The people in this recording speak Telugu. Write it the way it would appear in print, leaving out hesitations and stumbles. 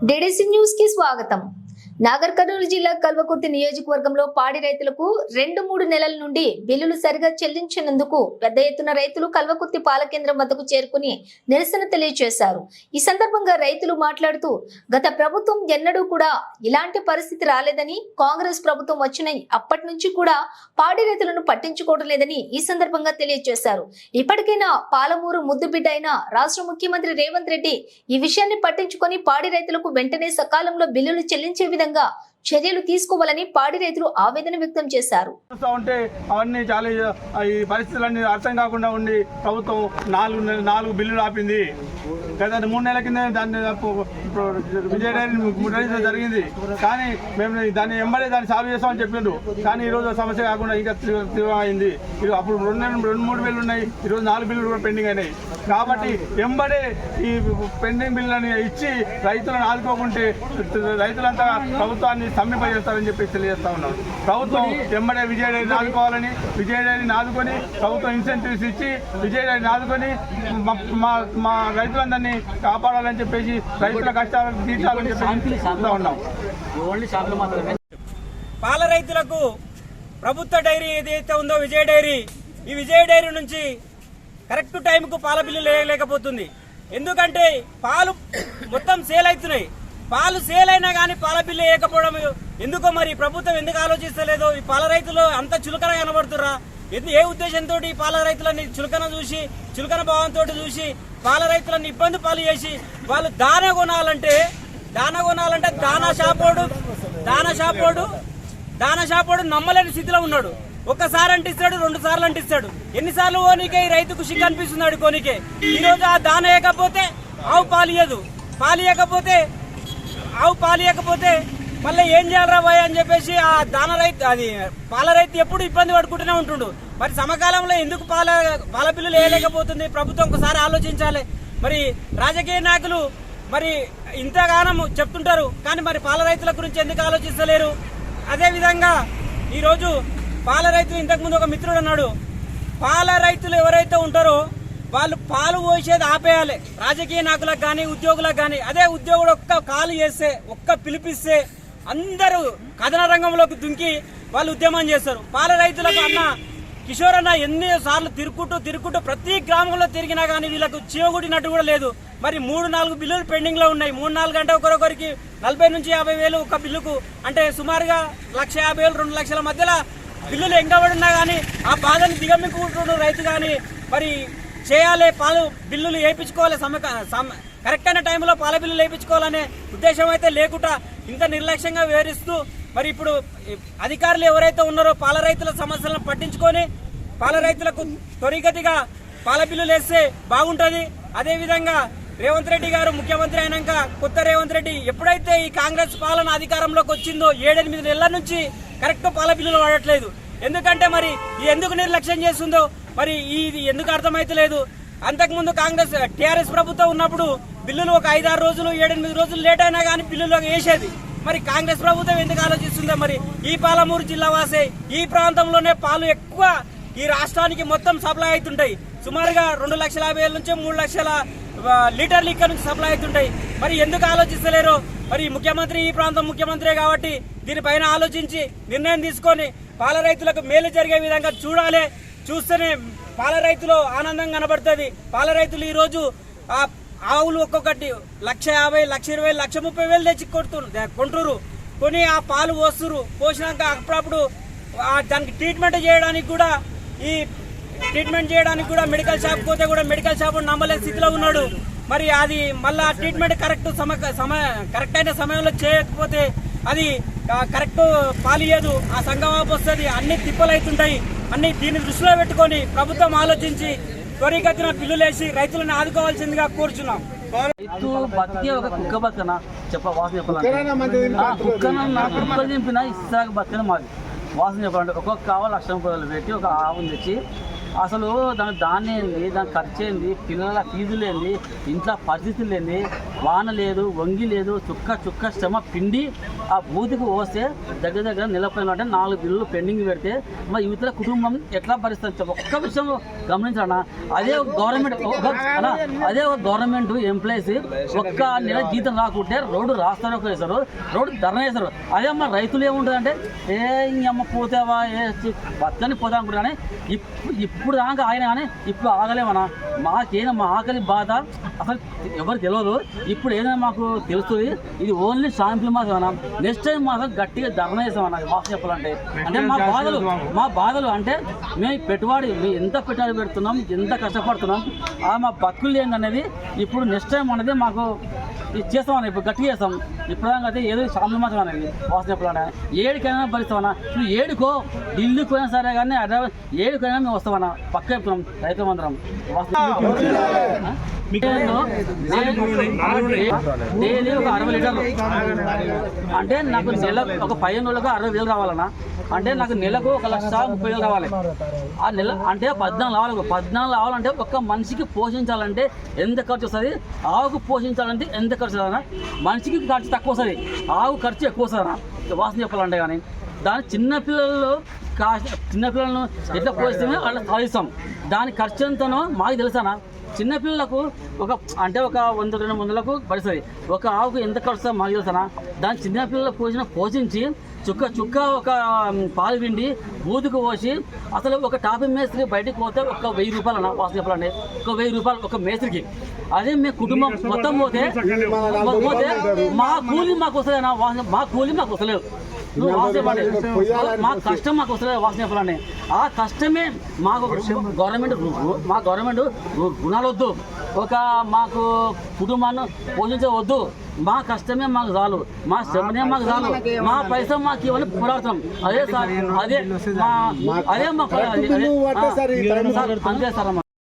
డీడీసీ న్యూస్ కి స్వాగతం. నాగర్ కర్నూలు జిల్లా కల్వకుర్తి నియోజకవర్గంలో పాడి రైతులకు 2-3 నెలల నుండి బిల్లులు సరిగా చెల్లించినందుకు పెద్ద ఎత్తున రైతులు కల్వకుర్తి పాల కేంద్రం వద్దకు చేరుకుని నిరసన తెలియజేశారు. ఈ సందర్భంగా రైతులు మాట్లాడుతూ గత ప్రభుత్వం ఎన్నడూ కూడా ఇలాంటి పరిస్థితి రాలేదని, కాంగ్రెస్ ప్రభుత్వం వచ్చిన అప్పటి నుంచి కూడా పాడి రైతులను పట్టించుకోవడం లేదని ఈ సందర్భంగా తెలియజేశారు. ఇప్పటికైనా పాలమూరు ముద్దుబిడ్డ అయిన రాష్ట్ర ముఖ్యమంత్రి రేవంత్ రెడ్డి ఈ విషయాన్ని పట్టించుకొని పాడి రైతులకు వెంటనే సకాలంలో బిల్లులు చెల్లించే విధంగా చర్యలు తీసుకోవాలని పాడి రైతులు ఆవేదన వ్యక్తం చేశారు. అవన్నీ చాలా ఈ పరిస్థితులన్నీ అర్థం కాకుండా ఉండి ప్రభుత్వం 4 బిల్లులు ఆపింది. గత 3 నెలల కింద దాన్ని విజయ డైరీ జరిగింది. కానీ మేము దాన్ని ఎంబడే దాన్ని సాల్వ్ చేస్తామని చెప్పిండ్రు. కానీ ఈరోజు సమస్య కాకుండా ఇంకా తీవ్రమైంది. ఇది అప్పుడు 2-3 బిల్లులు ఉన్నాయి, ఈరోజు 4 బిల్లులు కూడా పెండింగ్ అయినాయి. కాబట్టి ఎంబడే ఈ పెండింగ్ బిల్లులని ఇచ్చి రైతులను ఆదుకోకుంటే రైతులంతా ప్రభుత్వాన్ని సమ్మెపజేస్తారని చెప్పి తెలియజేస్తా ఉన్నాం. ప్రభుత్వం ఎంబడే విజయ డైరీని ఆదుకోవాలని, విజయ డైరీని ఆదుకొని ప్రభుత్వం ఇన్సెంటివ్స్ ఇచ్చి విజయ డైరీని ఆదుకొని మా రైతులందరినీ కాపాడాలని చెప్పేసి రైతుల కష్టాలను తీర్చాలని చెప్పి చెప్తా ఉన్నాం. పాల రైతులకు ప్రభుత్వ డైరీ ఏదైతే ఉందో విజయ డైరీ, ఈ విజయ డైరీ నుంచి కరెక్ట్ టైంకు పాల బిల్లు లేకపోతుంది. ఎందుకంటే పాలు మొత్తం సేల్ అవుతున్నాయి. పాలు సేల్ అయినా కానీ పాల బిల్లు వేయకపోవడం ఎందుకో మరి ప్రభుత్వం ఎందుకు ఆలోచిస్తలేదో. ఈ పాల రైతులు అంత చులకన కనబడుతుర్రా? ఏ ఉద్దేశంతో ఈ పాల రైతులని చులకన భావంతో చూసి పాల రైతులను ఇబ్బంది పాలు చేసి వాళ్ళు దాన కొనాలంటే దాన షాపోడు నమ్మలేని స్థితిలో ఉన్నాడు. ఒక్కసారి అంటిస్తాడు, 2 సార్లు అంటిస్తాడు. ఎన్నిసార్లు ఓనికే ఈ రైతుకు సిగ్గు అనిపిస్తున్నాడు కోనికే. ఈ రోజు ఆ దాన వేయకపోతే ఆవు పాలియకపోతే మళ్ళీ ఏం చేయాలరా బాయ్ అని చెప్పేసి ఆ పాల రైతు ఎప్పుడు ఇబ్బంది పడుకుంటూనే ఉంటుండు. మరి సమకాలంలో ఎందుకు పాల బిల్లులు వేయలేకపోతుంది ప్రభుత్వం? ఒకసారి ఆలోచించాలి. మరి రాజకీయ నాయకులు మరి ఇంతగానం చెప్తుంటారు, కానీ మరి పాల రైతుల గురించి ఎందుకు ఆలోచిస్తలేరు? అదేవిధంగా ఈరోజు పాల రైతులు, ఇంతకుముందు ఒక మిత్రుడు అన్నాడు, పాల రైతులు ఎవరైతే ఉంటారో వాళ్ళు పాలు పోసేది ఆపేయాలి. రాజకీయ నాయకులకు కానీ ఉద్యోగులకు కానీ. అదే ఉద్యోగుడు ఒక్క కాలు చేస్తే, ఒక్క పిలిపిస్తే అందరూ కథన రంగంలోకి దుంకి వాళ్ళు ఉద్యమం చేస్తారు. పాల రైతులకు అన్న కిషోర్ అన్న ఎన్నిసార్లు తిరుక్కుంటూ ప్రతి గ్రామంలో తిరిగినా కానీ వీళ్ళకు చీవగుడినట్టు కూడా లేదు. మరి 3-4 బిల్లులు పెండింగ్ లో ఉన్నాయి. 3-4 గంటల ఒకరొకరికి 40,000 నుంచి 50,000 ఒక బిల్లుకు, అంటే సుమారుగా 1,50,000 2 లక్షల మధ్యలో బిల్లులు ఎంగబడినా కానీ ఆ బాధను దిగమింగుకుంటున్న రైతు కానీ మరి చేయాలి, పాలు బిల్లులు వేయించుకోవాలి, కరెక్ట్ అయిన టైంలో పాల బిల్లులు వేయించుకోవాలనే ఉద్దేశం అయితే లేకుండా ఇంత నిర్లక్ష్యంగా వివరిస్తూ మరి ఇప్పుడు అధికారులు ఎవరైతే ఉన్నారో పాల రైతుల సమస్యలను పట్టించుకొని పాల రైతులకు త్వరిగతిగా పాల బిల్లులు వేస్తే బాగుంటుంది. అదేవిధంగా రేవంత్ రెడ్డి గారు ముఖ్యమంత్రి అయినాక కొత్త రేవంత్ రెడ్డి ఎప్పుడైతే ఈ కాంగ్రెస్ పాలన అధికారంలోకి వచ్చిందో 7-8 నెలల నుంచి కరెక్ట్ పాల బిల్లులు వాడట్లేదు. ఎందుకంటే మరి ఎందుకు నిర్లక్ష్యం చేస్తుందో మరి ఇది ఎందుకు అర్థమైతలేదు. అంతకుముందు టీఆర్ఎస్ ప్రభుత్వం ఉన్నప్పుడు బిల్లులు ఒక 5-6 రోజులు 7-8 రోజులు లేట్ అయినా కానీ బిల్లులు వేసేది. మరి కాంగ్రెస్ ప్రభుత్వం ఎందుకు ఆలోచిస్తుందో మరి. ఈ పాలమూరు జిల్లా వాసే ఈ ప్రాంతంలోనే పాలు ఎక్కువ ఈ రాష్ట్రానికి మొత్తం సప్లై అవుతుంటాయి. సుమారుగా 2,50,000 నుంచి 3 లక్షల లీటర్లు ఇక్కడ నుంచి సప్లై అవుతుంటాయి. మరి ఎందుకు ఆలోచిస్తలేరు? మరి ముఖ్యమంత్రి ఈ ప్రాంతం ముఖ్యమంత్రే కాబట్టి దీనిపైన ఆలోచించి నిర్ణయం తీసుకొని పాల రైతులకు మేలు జరిగే విధంగా చూడాలి. చూస్తేనే పాల రైతులు ఆనందం కనబడుతుంది. పాల రైతులు ఈ రోజు ఆవులు ఒక్కొక్కటి 1,50,000, 1,20,000, 1,30,000 తెచ్చి కొంటురు. కొని ఆ పాలు పోసినాక అప్పుడప్పుడు దానికి ట్రీట్మెంట్ చేయడానికి కూడా మెడికల్ షాప్ పోతే కూడా మెడికల్ షాప్ నమ్మలేని స్థితిలో ఉన్నాడు. మరి అది మళ్ళా ట్రీట్మెంట్ కరెక్ట్ అయిన సమయంలో చేయకపోతే అది కరెక్ట్ పాలియదు, ఆ సంగమాపు వస్తుంది, అన్ని తిప్పలు అవుతుంటాయి. అన్ని దీన్ని దృష్టిలో పెట్టుకొని ప్రభుత్వం ఆలోచించి త్వరిగతిన బిల్లులేసి రైతులను ఆదుకోవాల్సిందిగా కోరుచున్నాం. బతికే ఒక కుక్క బతకనా వాసన కుక్కలు దింపిన ఇస్తాక బతికిన మాది వాసన చెప్పాలంటే ఒక్కొక్క కావాలి 1,00,000 రూపాయలు పెట్టి ఒక ఆవును తెచ్చి అసలు దాని ధాన్యం ఏంది, దాని ఖర్చు ఏంది, పిల్లల ఫీజులు ఏంది, ఇంట్లో పరిస్థితులు ఏంది, వాన లేదు, వంగి లేదు, చుక్క శ్రమ పిండి ఆ బూతికి పోస్తే దగ్గర నిలబడిన అంటే 4 బిల్లులు పెండింగ్ పెడితే మరి యువతల కుటుంబం ఎట్లా భరిస్తుంది? ఒక్క విషయం గమనించాలన్నా, అదే ఒక గవర్నమెంట్ ఎంప్లాయీస్ ఒక్క నెల జీతం రాకుంటే రోడ్డు రాస్తారో వేస్తారు, రోడ్డు ధర్నా వేస్తారు. అదే అమ్మ రైతులు ఏముంటుందంటే అమ్మ పోతావా బతని పోతా అనుకుంటానే ఇప్పుడు దాకా ఆయన కానీ ఇప్పుడు ఆగలేమన్నా. మాకేదో మా ఆకలి బాధ అసలు ఎవరు తెలియదు. ఇప్పుడు ఏదైనా మాకు తెలుస్తుంది. ఇది ఓన్లీ షాంపుల్ మాత్రం. నెక్స్ట్ టైం మాత్రం గట్టిగా ధర్నా చేస్తామన్నా. వాస్తవం చెప్పాలంటే అంటే మా బాధలు అంటే మేము మేము ఎంత పెట్టుబడి పెడుతున్నాం, ఎంత కష్టపడుతున్నాం, మా బతుకులు ఏందనేది ఇప్పుడు నెక్స్ట్ టైం అనేది మాకు చేస్తామన్నా. ఇప్పుడు గట్టిగా చేస్తాం. ఇప్పుడు అయితే ఏదో షాంపుల్ మాత్రం అనేది వాస్తవం చెప్పాలంటే ఏడికైనా భరిస్తామన్నా. నువ్వు ఏడుకో ఢిల్లీకి పోయినా సరే కానీ ఏడుకైనా మేము వస్తామన్నా. పక్క చెప్తున్నాం రైతు మందరం డైలీ ఒక 60 లీటర్లు అంటే నాకు నెల ఒక 15 రోజులకు 60,000 రావాలన్నా. అంటే నాకు నెలకు 1,30,000 రావాలి. ఆ నెల అంటే 14 రావాలంటే ఒక్క మనిషికి పోషించాలంటే ఎంత ఖర్చు వస్తుంది? ఆవుకు పోషించాలంటే ఎంత ఖర్చు వస్తుందన్నా? మనిషికి ఖర్చు తక్కువ వస్తుంది, ఆవు ఖర్చు ఎక్కువ వస్తుందన్నా వాసన చెప్పాలంటే. కానీ దాని చిన్నపిల్లలను ఎట్లా పోయిస్తే అట్లా సాధిస్తాం. దాని ఖర్చు ఎంతనో మాకు తెలుసానా? చిన్నపిల్లలకు ఒక 100-200 పడుతుంది. ఒక ఆవుకు ఎంత ఖర్చు మాకు తెలుసానా? దాని చిన్నపిల్లలు పోషించి చుక్క ఒక పాలు పిండి బూతుకు పోసి అసలు ఒక టాపీ మేస్త్రి బయటకు పోతే ఒక 1,000 రూపాయలు అన్న వాసన చెప్పాలండి. ఒక 1,000 రూపాయలు ఒక మేస్త్రికి. అదే మీ కుటుంబం మొత్తం పోతే మా కూలి మాకు వస్తుందన్నా. మా కూలి మాకు వస్తలేదు. మా కష్టం మాకు వస్తలేదు వాసన చెప్పాలండి. ఆ కష్టమే మాకు గవర్నమెంట్ రుణాలు వద్దు, ఒక మాకు కుటుంబాన్ని పోషించవద్దు. మా కష్టమే మాకు చాలు, మా శ్రమనే మాకు చాలు, మా పైసా మాకు ఇవన్నీ పోరాడతాం. అదే సార్, అదే మా అంతే సార్.